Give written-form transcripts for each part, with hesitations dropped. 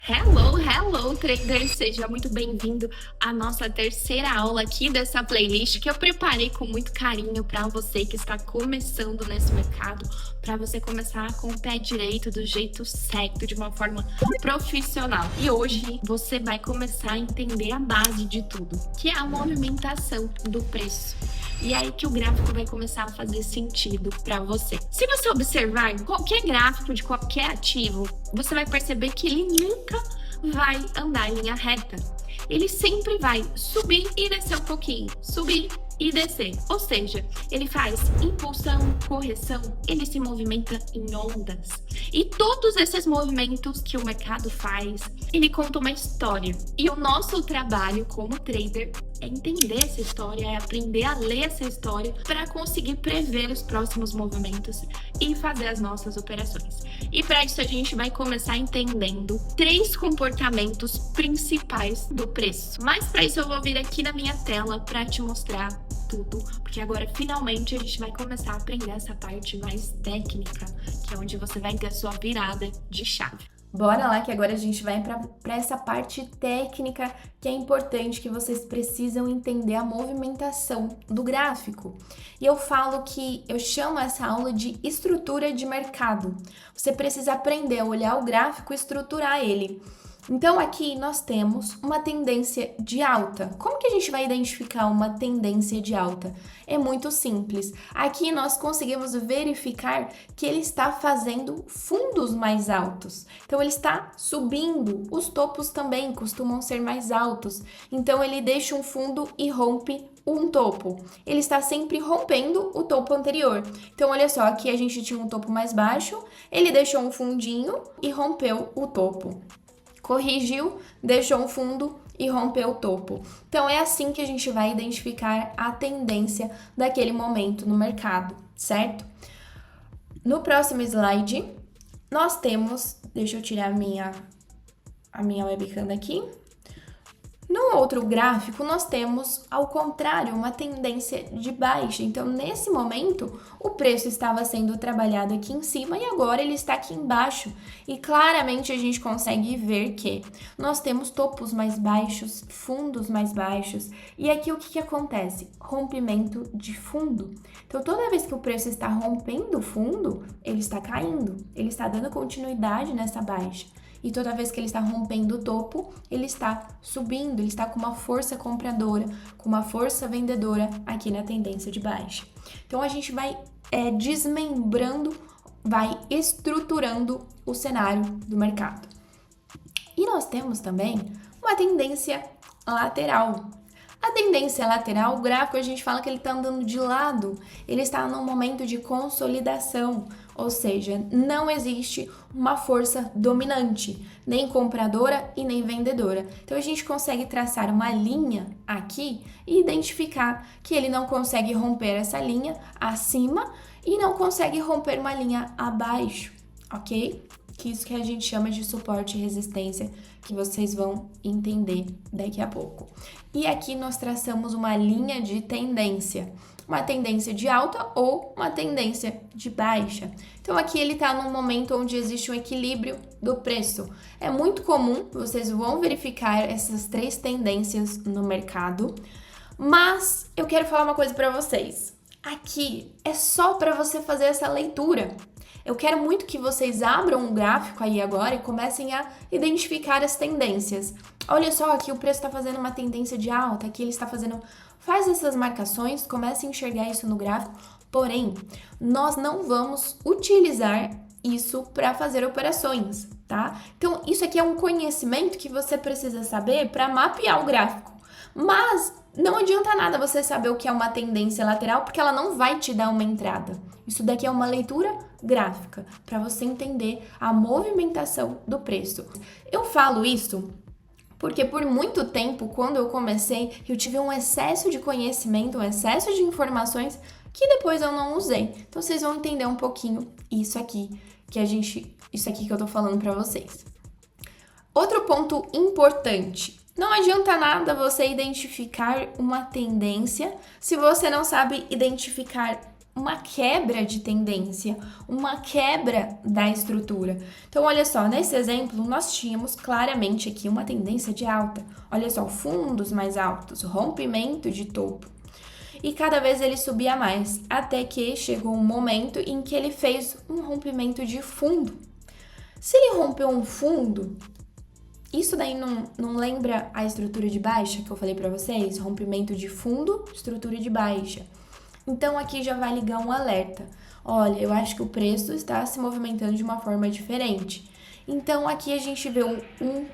Hello, hello, trader! Seja muito bem-vindo à nossa terceira aula aqui dessa playlist que eu preparei com muito carinho para você que está começando nesse mercado, para você começar com o pé direito do jeito certo, de uma forma profissional. E hoje você vai começar a entender a base de tudo, que é a movimentação do preço. E aí que o gráfico vai começar a fazer sentido para você. Se você observar qualquer gráfico de qualquer ativo, você vai perceber que ele nunca vai andar em linha reta. Ele sempre vai subir e descer um pouquinho, subir e descer. Ou seja, ele faz impulsão, correção, ele se movimenta em ondas. E todos esses movimentos que o mercado faz, ele conta uma história. E o nosso trabalho como trader é entender essa história, é aprender a ler essa história para conseguir prever os próximos movimentos e fazer as nossas operações. E para isso a gente vai começar entendendo 3 comportamentos principais do preço. Mas para isso eu vou vir aqui na minha tela para te mostrar tudo, porque agora finalmente a gente vai começar a aprender essa parte mais técnica, que é onde você vai ter a sua virada de chave. Bora lá que agora a gente vai para essa parte técnica que é importante, que vocês precisam entender a movimentação do gráfico. E eu falo que eu chamo essa aula de estrutura de mercado. Você precisa aprender a olhar o gráfico e estruturar ele. Então aqui nós temos uma tendência de alta. Como que a gente vai identificar uma tendência de alta? É muito simples. Aqui nós conseguimos verificar que ele está fazendo fundos mais altos. Então ele está subindo. Os topos também costumam ser mais altos. Então ele deixa um fundo e rompe um topo. Ele está sempre rompendo o topo anterior. Então olha só, aqui a gente tinha um topo mais baixo, ele deixou um fundinho e rompeu o topo. Corrigiu, deixou um fundo e rompeu o topo. Então é assim que a gente vai identificar a tendência daquele momento no mercado, certo? No próximo slide, nós temos, deixa eu tirar a minha webcam daqui. No outro gráfico, nós temos, ao contrário, uma tendência de baixa. Então, nesse momento, o preço estava sendo trabalhado aqui em cima e agora ele está aqui embaixo. E claramente a gente consegue ver que nós temos topos mais baixos, fundos mais baixos. E aqui o que acontece? Rompimento de fundo. Então, toda vez que o preço está rompendo o fundo, ele está caindo. Ele está dando continuidade nessa baixa. E toda vez que ele está rompendo o topo, ele está subindo, ele está com uma força compradora, com uma força vendedora aqui na tendência de baixa. Então, a gente vai desmembrando, vai estruturando o cenário do mercado. E nós temos também uma tendência lateral. A tendência lateral, o gráfico, a gente fala que ele está andando de lado, ele está num momento de consolidação, ou seja, não existe uma força dominante, nem compradora e nem vendedora. Então a gente consegue traçar uma linha aqui e identificar que ele não consegue romper essa linha acima e não consegue romper uma linha abaixo, ok? Que isso que a gente chama de suporte e resistência, que vocês vão entender daqui a pouco. E aqui nós traçamos uma linha de tendência, uma tendência de alta ou uma tendência de baixa. Então aqui ele está num momento onde existe um equilíbrio do preço. É muito comum, vocês vão verificar essas 3 tendências no mercado, mas eu quero falar uma coisa para vocês. Aqui é só para você fazer essa leitura. Eu quero muito que vocês abram um gráfico aí agora e comecem a identificar as tendências. Olha só, aqui o preço está fazendo uma tendência de alta, aqui ele está fazendo... Faz essas marcações, comece a enxergar isso no gráfico, porém, nós não vamos utilizar isso para fazer operações, tá? Então, isso aqui é um conhecimento que você precisa saber para mapear o gráfico. Mas não adianta nada você saber o que é uma tendência lateral, porque ela não vai te dar uma entrada. Isso daqui é uma leitura gráfica, para você entender a movimentação do preço. Eu falo isso porque por muito tempo, quando eu comecei, eu tive um excesso de conhecimento, um excesso de informações que depois eu não usei. Então vocês vão entender um pouquinho isso aqui que eu tô falando para vocês. Outro ponto importante. Não adianta nada você identificar uma tendência se você não sabe identificar uma quebra de tendência, uma quebra da estrutura. Então, olha só, nesse exemplo, nós tínhamos claramente aqui uma tendência de alta. Olha só, fundos mais altos, rompimento de topo. E cada vez ele subia mais, até que chegou um momento em que ele fez um rompimento de fundo. Se ele rompeu um fundo, isso daí não lembra a estrutura de baixa que eu falei para vocês? Rompimento de fundo, estrutura de baixa. Então, aqui já vai ligar um alerta. Olha, eu acho que o preço está se movimentando de uma forma diferente. Então, aqui a gente vê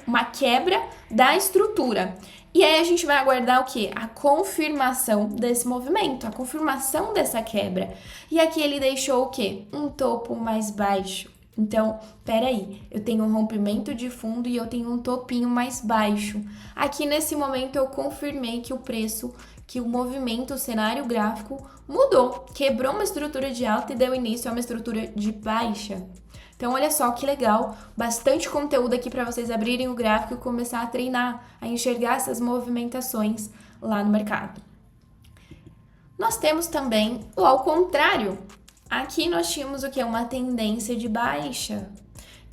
uma quebra da estrutura. E aí, a gente vai aguardar o quê? A confirmação desse movimento, a confirmação dessa quebra. E aqui ele deixou o quê? Um topo mais baixo. Então, peraí, eu tenho um rompimento de fundo e eu tenho um topinho mais baixo. Aqui, nesse momento, eu confirmei que que o movimento, o cenário gráfico mudou, quebrou uma estrutura de alta e deu início a uma estrutura de baixa. Então, olha só que legal, bastante conteúdo aqui para vocês abrirem o gráfico e começar a treinar, a enxergar essas movimentações lá no mercado. Nós temos também o ao contrário. Aqui nós tínhamos o que? Uma tendência de baixa.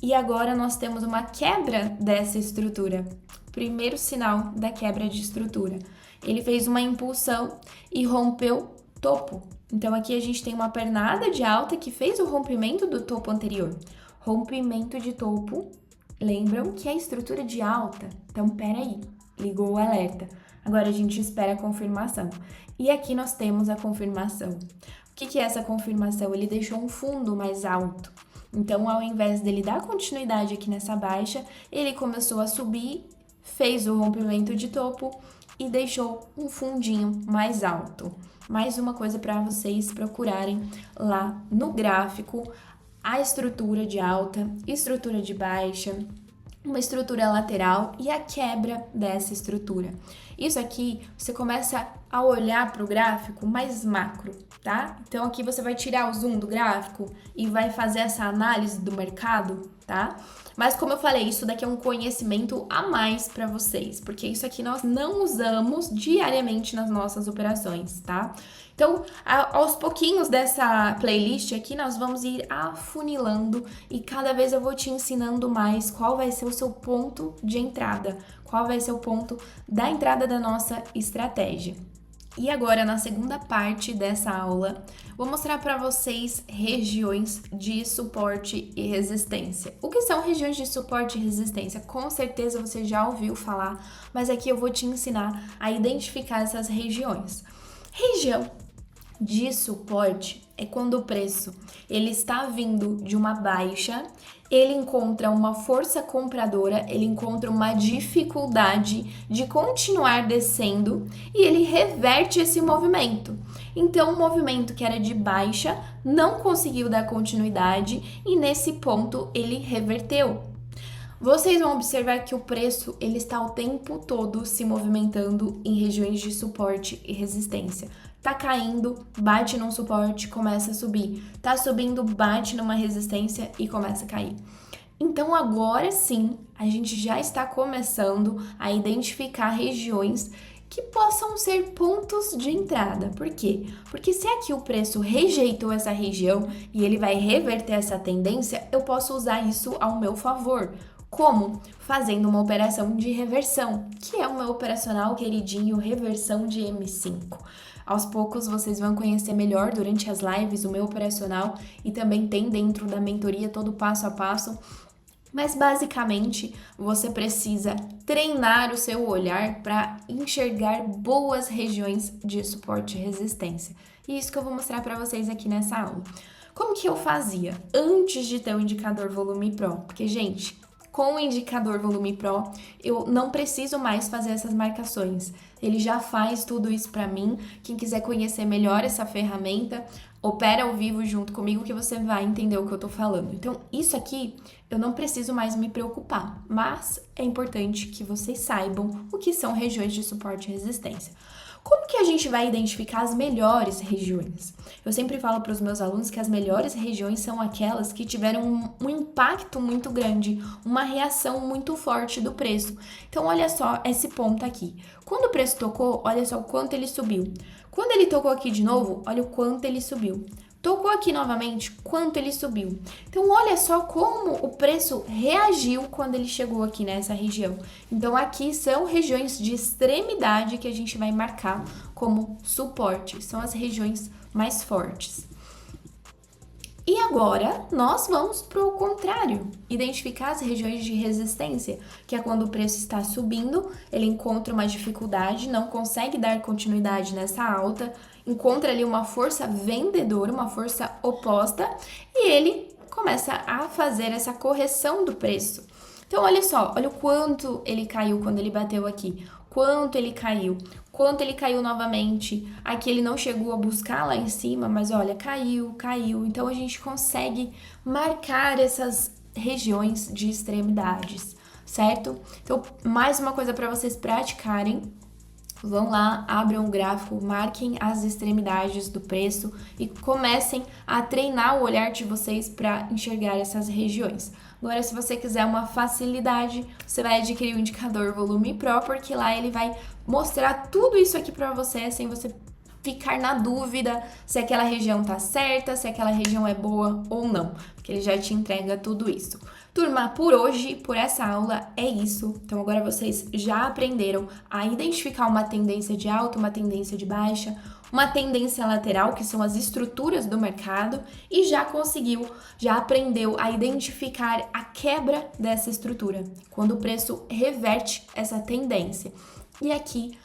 E agora nós temos uma quebra dessa estrutura. Primeiro sinal da quebra de estrutura. Ele fez uma impulsão e rompeu topo. Então, aqui a gente tem uma pernada de alta que fez o rompimento do topo anterior. Rompimento de topo, lembram que é estrutura de alta. Então, peraí, ligou o alerta. Agora a gente espera a confirmação. E aqui nós temos a confirmação. O que é essa confirmação? Ele deixou um fundo mais alto. Então, ao invés dele dar continuidade aqui nessa baixa, ele começou a subir, fez o rompimento de topo e deixou um fundinho mais alto. Mais uma coisa para vocês procurarem lá no gráfico, a estrutura de alta, estrutura de baixa, uma estrutura lateral e a quebra dessa estrutura. Isso aqui, você começa a olhar para o gráfico mais macro, tá? Então, aqui você vai tirar o zoom do gráfico e vai fazer essa análise do mercado, tá? Mas, como eu falei, isso daqui é um conhecimento a mais para vocês, porque isso aqui nós não usamos diariamente nas nossas operações, tá? Então, aos pouquinhos dessa playlist aqui, nós vamos ir afunilando e cada vez eu vou te ensinando mais qual vai ser o seu ponto de entrada, qual vai ser o ponto da entrada da nossa estratégia. E agora, na segunda parte dessa aula, vou mostrar para vocês regiões de suporte e resistência. O que são regiões de suporte e resistência? Com certeza você já ouviu falar, mas aqui eu vou te ensinar a identificar essas regiões. Região de suporte é quando o preço ele está vindo de uma baixa, ele encontra uma força compradora, ele encontra uma dificuldade de continuar descendo e ele reverte esse movimento. Então, o movimento que era de baixa não conseguiu dar continuidade e nesse ponto ele reverteu. Vocês vão observar que o preço ele está o tempo todo se movimentando em regiões de suporte e resistência. Tá caindo, bate num suporte, começa a subir. Tá subindo, bate numa resistência e começa a cair. Então, agora sim, a gente já está começando a identificar regiões que possam ser pontos de entrada. Por quê? Porque se aqui o preço rejeitou essa região e ele vai reverter essa tendência, eu posso usar isso ao meu favor. Como? Fazendo uma operação de reversão, que é o meu operacional queridinho, reversão de M5. Aos poucos vocês vão conhecer melhor durante as lives o meu operacional e também tem dentro da mentoria todo passo a passo. Mas basicamente você precisa treinar o seu olhar para enxergar boas regiões de suporte e resistência. E isso que eu vou mostrar para vocês aqui nessa aula. Como que eu fazia antes de ter o indicador Volume Pro? Porque, gente, com o indicador Volume Pro, eu não preciso mais fazer essas marcações. Ele já faz tudo isso para mim. Quem quiser conhecer melhor essa ferramenta, opera ao vivo junto comigo que você vai entender o que eu tô falando. Então, isso aqui eu não preciso mais me preocupar, mas é importante que vocês saibam o que são regiões de suporte e resistência. Como que a gente vai identificar as melhores regiões? Eu sempre falo para os meus alunos que as melhores regiões são aquelas que tiveram um impacto muito grande, uma reação muito forte do preço. Então, olha só esse ponto aqui. Quando o preço tocou, olha só o quanto ele subiu. Quando ele tocou aqui de novo, olha o quanto ele subiu. Tocou aqui novamente, quanto ele subiu. Então, olha só como o preço reagiu quando ele chegou aqui nessa região. Então, aqui são regiões de extremidade que a gente vai marcar como suporte. São as regiões mais fortes. E agora, nós vamos para o contrário, identificar as regiões de resistência, que é quando o preço está subindo, ele encontra uma dificuldade, não consegue dar continuidade nessa alta, encontra ali uma força vendedora, uma força oposta, e ele começa a fazer essa correção do preço. Então, olha só, olha o quanto ele caiu quando ele bateu aqui, quanto ele caiu novamente. Aqui ele não chegou a buscar lá em cima, mas olha, caiu. Então, a gente consegue marcar essas regiões de extremidades, certo? Então, mais uma coisa para vocês praticarem. Vão lá, abram o gráfico, marquem as extremidades do preço e comecem a treinar o olhar de vocês para enxergar essas regiões. Agora, se você quiser uma facilidade, você vai adquirir o indicador Volume Pro, porque lá ele vai mostrar tudo isso aqui para você, sem você ficar na dúvida se aquela região tá certa, se aquela região é boa ou não, porque ele já te entrega tudo isso. Turma, por hoje, por essa aula, é isso. Então, agora vocês já aprenderam a identificar uma tendência de alta, uma tendência de baixa, uma tendência lateral, que são as estruturas do mercado, e já aprendeu a identificar a quebra dessa estrutura, quando o preço reverte essa tendência. E aqui,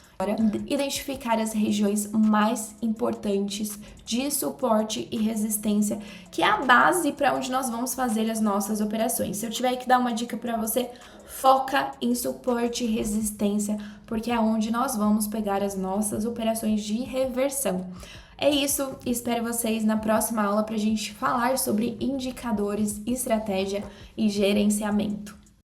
identificar as regiões mais importantes de suporte e resistência, que é a base para onde nós vamos fazer as nossas operações. Se eu tiver que dar uma dica para você, foca em suporte e resistência, porque é onde nós vamos pegar as nossas operações de reversão. É isso, espero vocês na próxima aula para a gente falar sobre indicadores, estratégia e gerenciamento.